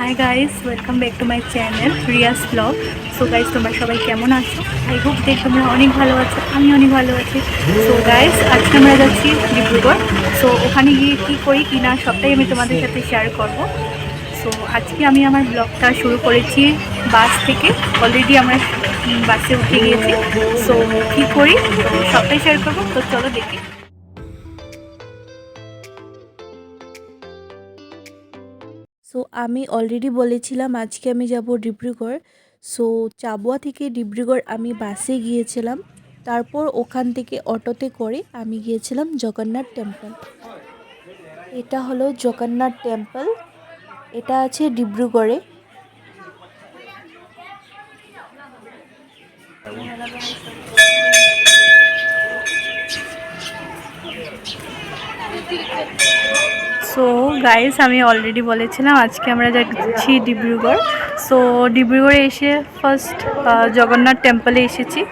Hi guys, welcome back to my channel Riya's blog. So guys, তোমরা সবাই কেমন আছো? আই হোপ যে তোমরা অনেক ভালো আছো, আমি অনেক ভালো আছি। সো গাইস, আজকে আমরা যাচ্ছি ডিব্রুগড়। সো ওখানে গিয়ে কী করি কি না সবটাই আমি তোমাদের সাথে শেয়ার করব। সো আজকে আমি আমার ব্লগটা শুরু করেছি বাস থেকে। অলরেডি আমরা বাসে উঠে গিয়েছি। সো কী করি তো সবটাই শেয়ার করবো, তো চলো দেখি। সো আমি অলরেডি বলেছিলাম আজকে আমি যাব ডিব্রুগড়। সো চাবুয়া থেকে ডিব্রুগড় আমি বাসে গিয়েছিলাম, তারপর ওখান থেকে অটোতে করে আমি গিয়েছিলাম জগন্নাথ টেম্পল। এটা হলো জগন্নাথ টেম্পল, এটা আছে ডিব্রুগড়ে। সো গাইস, আমি অলরেডি বলেছিলাম আজকে আমরা যাচ্ছি ডিব্রুগড়। সো ডিব্রুগড়ে এসে ফার্স্ট জগন্নাথ টেম্পলে এসেছি।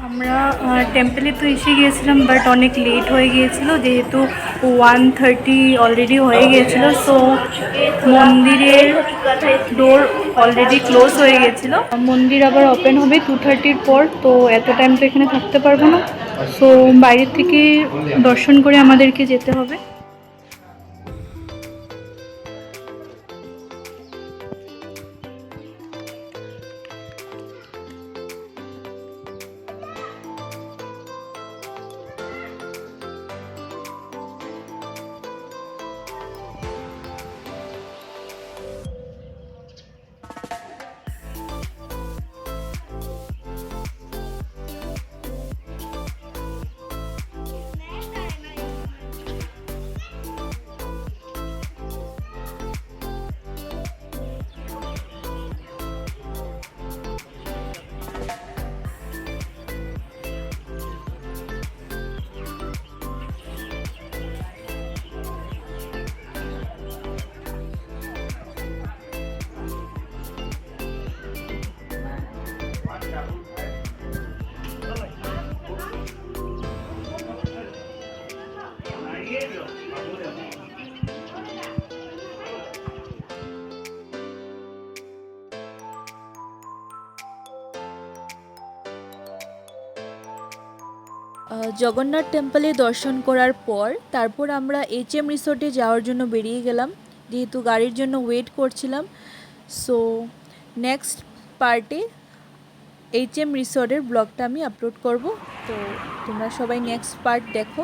আমরা টেম্পলে তো এসে গিয়েছিলাম, বাট অনেক লেট হয়ে গিয়েছিল যেহেতু 1:30 অলরেডি হয়ে গিয়েছিল। সো মন্দিরের ডোর অলরেডি ক্লোজ হয়ে গিয়েছিল। মন্দির আবার ওপেন হবে 2:30-র পর, তো এত টাইম তো এখানে থাকতে পারবো না। সো বাইরের থেকে দর্শন করে আমাদেরকে যেতে হবে। জগন্নাথ টেম্পলে দর্শন করার পর তারপর আমরা HM রিসোর্টে যাওয়ার জন্য বেরিয়ে গেলাম, যেহেতু গাড়ির জন্য ওয়েট করছিলাম। সো নেক্সট পার্টে HM রিসোর্টের ব্লগটা আমি আপলোড করব, তো তোমরা সবাই নেক্সট পার্ট দেখো।